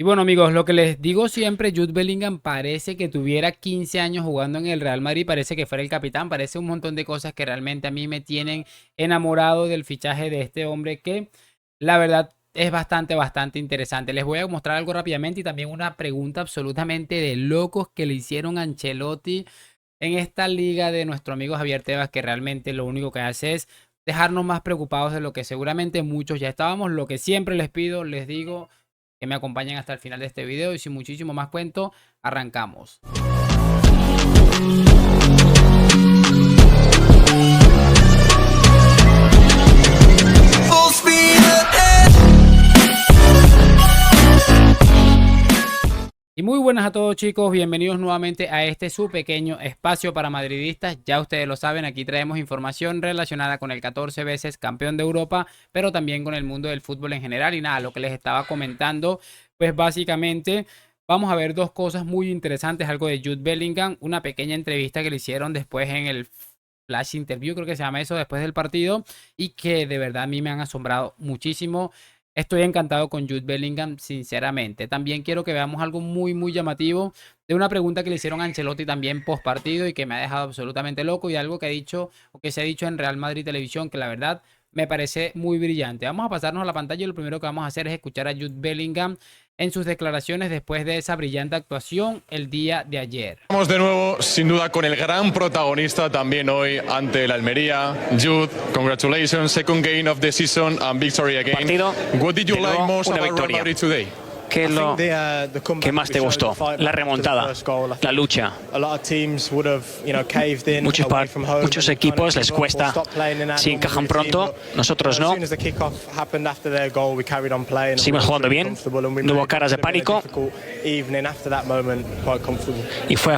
Y bueno, amigos, lo que les digo siempre, Jude Bellingham parece que tuviera 15 años jugando en el Real Madrid, parece que fuera el capitán, parece un montón de cosas que realmente a mí me tienen enamorado del fichaje de este hombre que la verdad es bastante interesante. Les voy a mostrar algo rápidamente y también una pregunta absolutamente de locos que le hicieron a Ancelotti en esta liga de nuestro amigo Javier Tebas, que realmente lo único que hace es dejarnos más preocupados de lo que seguramente muchos ya estábamos. Lo que siempre les pido, les digo que me acompañen hasta el final de este video y sin muchísimo más cuento, arrancamos. Y muy buenas a todos, chicos, bienvenidos nuevamente a este su pequeño espacio para madridistas. Ya ustedes lo saben, aquí traemos información relacionada con el 14 veces campeón de Europa, pero también con el mundo del fútbol en general. Y nada, lo que les estaba comentando, pues básicamente vamos a ver dos cosas muy interesantes, algo de Jude Bellingham, una pequeña entrevista que le hicieron después en el flash interview, creo que se llama eso, después del partido, y que de verdad a mí me han asombrado muchísimo. Estoy encantado con Jude Bellingham, sinceramente. También quiero que veamos algo muy llamativo de una pregunta que le hicieron a Ancelotti también post partido y que me ha dejado absolutamente loco, y algo que ha dicho o que se ha dicho en Real Madrid Televisión que la verdad me parece muy brillante. Vamos a pasarnos a la pantalla y lo primero que vamos a hacer es escuchar a Jude Bellingham en sus declaraciones después de esa brillante actuación el día de ayer. Estamos de nuevo, sin duda, con el gran protagonista también hoy ante el Almería. Jude, congratulations, second game of the season and victory again. Partido, What did you like most una about Real victoria. Madrid today? ¿Qué es lo que más te gustó? La remontada, la lucha. Muchos equipos les cuesta si encajan pronto, nosotros no. Seguimos jugando bien, no hubo caras de pánico y fue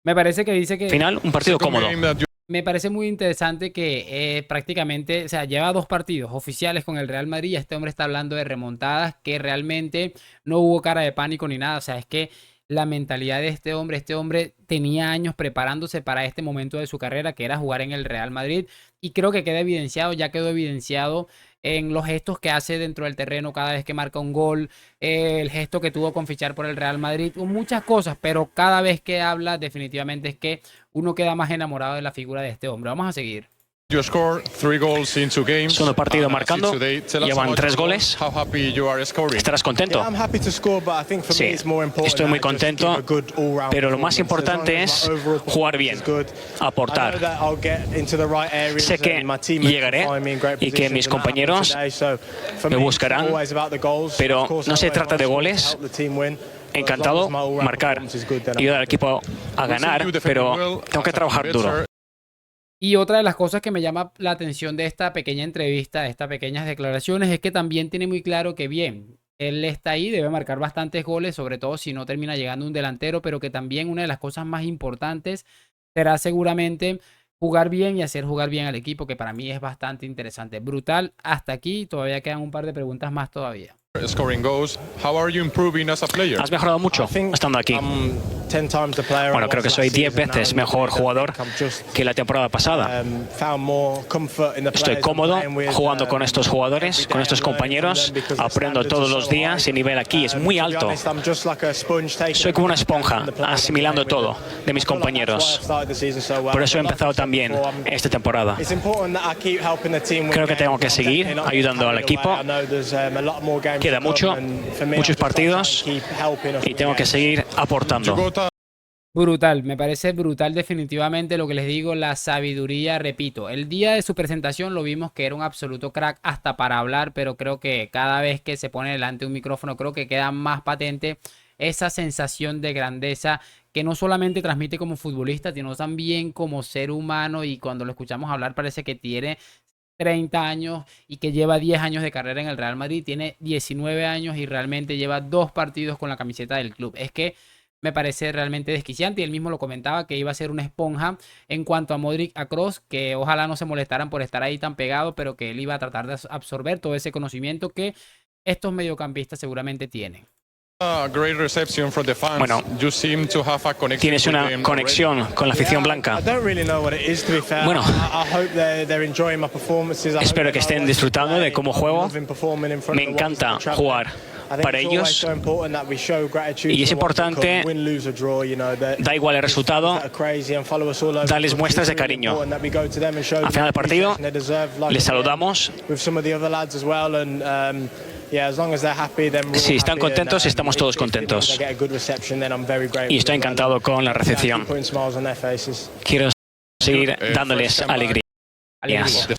Me parece que dice que al final un partido Second cómodo. game that me parece muy interesante que prácticamente, o sea, lleva dos partidos oficiales con el Real Madrid y este hombre está hablando de remontadas, que realmente no hubo cara de pánico ni nada. O sea, es que la mentalidad de este hombre tenía años preparándose para este momento de su carrera, que era jugar en el Real Madrid. Y creo que queda evidenciado, ya quedó evidenciado en los gestos que hace dentro del terreno cada vez que marca un gol, el gesto que tuvo con fichar por el Real Madrid, muchas cosas, pero cada vez que habla definitivamente es que uno queda más enamorado de la figura de este hombre. Vamos a seguir. you scored 3 goals in 2 games. Segundo partido and marcando, assists today. Tell us llevan about 3 your goles. How happy you are scoring. ¿Estarás contento? Sí, estoy muy contento, pero lo más importante es jugar bien, aportar. Sé que llegaré y que mis compañeros me buscarán, pero no se trata de goles. Encantado marcar, ayudar al equipo a ganar, pero tengo que trabajar duro. Y otra de las cosas que me llama la atención de esta pequeña entrevista, de estas pequeñas declaraciones, es que también tiene muy claro que bien, él está ahí, debe marcar bastantes goles, sobre todo si no termina llegando un delantero, pero que también una de las cosas más importantes será seguramente jugar bien y hacer jugar bien al equipo, que para mí es bastante interesante. Brutal hasta aquí, todavía quedan un par de preguntas más todavía. Scoring goals. How are you improving as a player? Has mejorado mucho estando aquí. Bueno, creo que soy 10 veces mejor jugador que la temporada pasada. Estoy cómodo jugando con estos jugadores, con estos compañeros. Aprendo todos los días y el nivel aquí es muy alto. Soy como una esponja, asimilando todo de mis compañeros. Por eso he empezado también esta temporada. Creo que tengo que seguir ayudando al equipo. Queda muchos partidos y tengo que seguir aportando. Brutal, me parece brutal definitivamente lo que les digo, la sabiduría, repito, el día de su presentación lo vimos que era un absoluto crack hasta para hablar, pero creo que cada vez que se pone delante de un micrófono creo que queda más patente esa sensación de grandeza que no solamente transmite como futbolista, sino también como ser humano, y cuando lo escuchamos hablar parece que tiene 30 años y que lleva 10 años de carrera en el Real Madrid, tiene 19 años y realmente lleva 2 partidos con la camiseta del club. Es que me parece realmente desquiciante y él mismo lo comentaba que iba a ser una esponja en cuanto a Modric, a Kroos, que ojalá no se molestaran por estar ahí tan pegado, pero que él iba a tratar de absorber todo ese conocimiento que estos mediocampistas seguramente tienen. Bueno, tienes una conexión con la afición blanca. Bueno, espero que estén disfrutando de cómo juego. Me encanta jugar para ellos y es importante, da igual el resultado, darles muestras de cariño. Al final del partido les saludamos. Si están contentos, estamos todos contentos. Y estoy encantado con la recepción. Quiero seguir dándoles alegrías.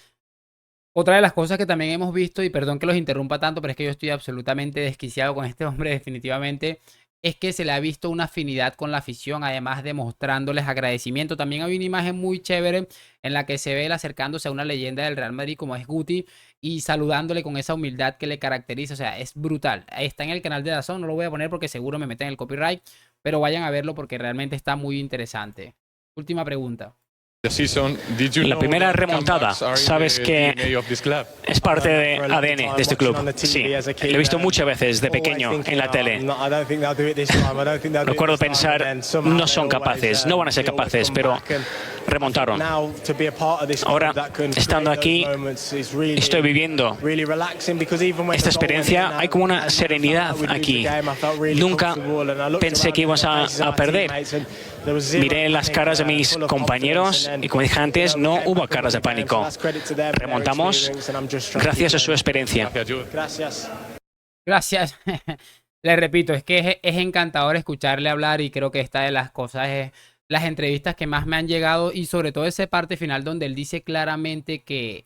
Otra de las cosas que también hemos visto, y perdón que los interrumpa tanto, pero es que yo estoy absolutamente desquiciado con este hombre definitivamente, es que se le ha visto una afinidad con la afición, además demostrándoles agradecimiento. También hay una imagen muy chévere en la que se ve él acercándose a una leyenda del Real Madrid como es Guti y saludándole con esa humildad que le caracteriza. O sea, es brutal. Está en el canal de DAZN, no lo voy a poner porque seguro me meten el copyright, pero vayan a verlo porque realmente está muy interesante. Última pregunta. La primera remontada, sabes que es parte de ADN de este club. Sí, lo he visto muchas veces de pequeño en la tele. Recuerdo pensar, no son capaces, no van a ser capaces, pero remontaron. Ahora, estando aquí, estoy viviendo esta experiencia. Hay como una serenidad aquí. Nunca pensé que íbamos a perder. Miré las caras de mis compañeros y, como dije antes, no hubo caras de pánico. Remontamos gracias a su experiencia. Gracias. Le repito, es que es encantador escucharle hablar y creo que esta de las cosas es las entrevistas que más me han llegado y sobre todo esa parte final donde él dice claramente que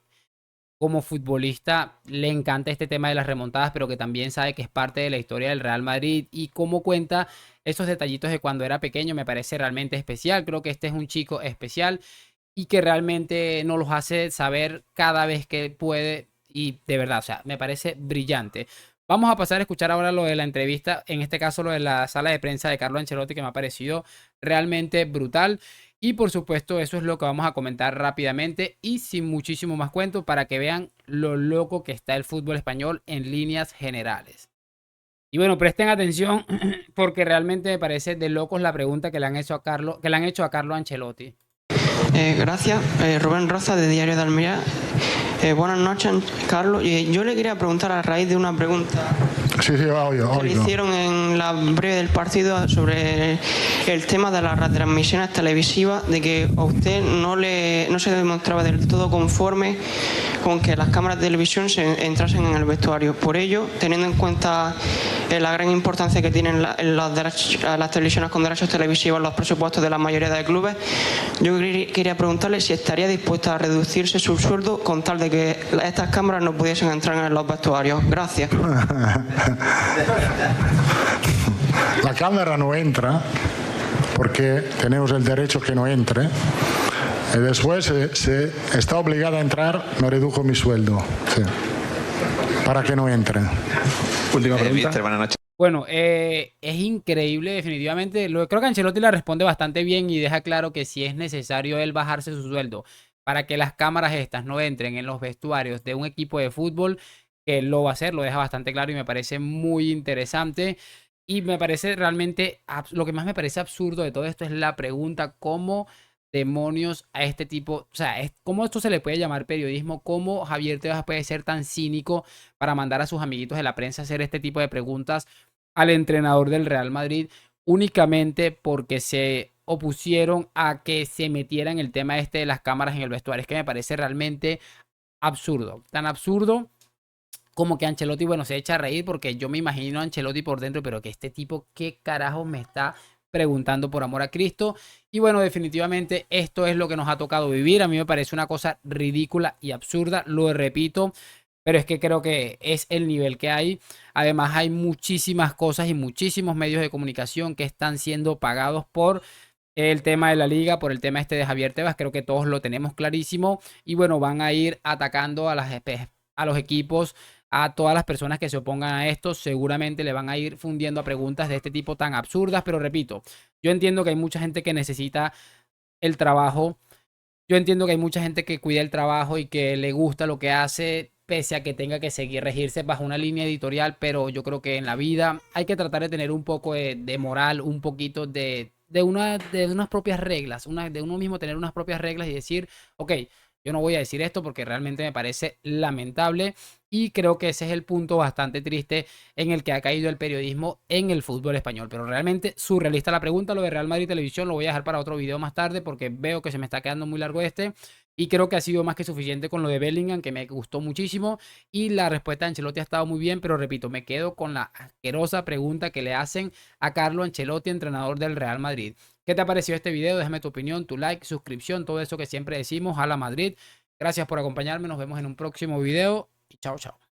como futbolista le encanta este tema de las remontadas, pero que también sabe que es parte de la historia del Real Madrid y cómo cuenta esos detallitos de cuando era pequeño me parece realmente especial. Creo que este es un chico especial y que realmente nos los hace saber cada vez que puede y de verdad, o sea, me parece brillante. Vamos a pasar a escuchar ahora lo de la entrevista, en este caso lo de la sala de prensa de Carlo Ancelotti, que me ha parecido realmente brutal. Y por supuesto eso es lo que vamos a comentar rápidamente y sin muchísimo más cuento para que vean lo loco que está el fútbol español en líneas generales. Y bueno, presten atención porque realmente me parece de locos la pregunta que le han hecho a Carlo Ancelotti. Gracias, Rubén Roza de Diario de Almería. Buenas noches, Carlos. Yo le quería preguntar a raíz de una pregunta que le hicieron en la breve del partido sobre el tema de las retransmisiones televisivas, de que a usted no se demostraba del todo conforme con que las cámaras de televisión entrasen en el vestuario. Por ello, teniendo en cuenta la gran importancia que tienen las televisiones con derechos televisivos en los presupuestos de la mayoría de clubes, yo quería preguntarle si estaría dispuesta a reducirse su sueldo con tal de que estas cámaras no pudiesen entrar en los vestuarios. Gracias. La cámara no entra porque tenemos el derecho que no entre. Y después, si está obligada a entrar, me redujo mi sueldo. Sí. Para que no entre. Última pregunta. Buenas noches. Bueno, es increíble definitivamente. Creo que Ancelotti la responde bastante bien y deja claro que si es necesario él bajarse su sueldo para que las cámaras estas no entren en los vestuarios de un equipo de fútbol, que él lo va a hacer, lo deja bastante claro y me parece muy interesante. Y me parece realmente, lo que más me parece absurdo de todo esto es la pregunta, ¿cómo demonios a este tipo, o sea, cómo esto se le puede llamar periodismo? ¿Cómo Javier Tebas puede ser tan cínico para mandar a sus amiguitos de la prensa a hacer este tipo de preguntas al entrenador del Real Madrid únicamente porque se opusieron a que se metiera en el tema este de las cámaras en el vestuario? Es que me parece realmente absurdo, tan absurdo como que Ancelotti, bueno, se echa a reír porque yo me imagino a Ancelotti por dentro, pero que este tipo, ¿qué carajo me está preguntando, por amor a Cristo? Y bueno, definitivamente esto es lo que nos ha tocado vivir. A mí me parece una cosa ridícula y absurda, lo repito, pero es que creo que es el nivel que hay. Además hay muchísimas cosas y muchísimos medios de comunicación que están siendo pagados por el tema de la liga, por el tema este de Javier Tebas. Creo que todos lo tenemos clarísimo y bueno, van a ir atacando a los equipos, a todas las personas que se opongan a esto. Seguramente le van a ir fundiendo a preguntas de este tipo tan absurdas, pero repito, yo entiendo que hay mucha gente que necesita el trabajo, yo entiendo que hay mucha gente que cuida el trabajo y que le gusta lo que hace, pese a que tenga que seguir regirse bajo una línea editorial, pero yo creo que en la vida hay que tratar de tener un poco de moral, un poquito de unas propias reglas, de uno mismo tener unas propias reglas y decir, ok, yo no voy a decir esto porque realmente me parece lamentable Y creo que ese es el punto bastante triste en el que ha caído el periodismo en el fútbol español. Pero realmente surrealista la pregunta. Lo de Real Madrid Televisión lo voy a dejar para otro video más tarde porque veo que se me está quedando muy largo este. Y creo que ha sido más que suficiente con lo de Bellingham, que me gustó muchísimo. Y la respuesta de Ancelotti ha estado muy bien, pero repito, me quedo con la asquerosa pregunta que le hacen a Carlo Ancelotti, entrenador del Real Madrid. ¿Qué te ha parecido este video? Déjame tu opinión, tu like, suscripción, todo eso que siempre decimos a la Madrid. Gracias por acompañarme. Nos vemos en un próximo video. Y chao, chao.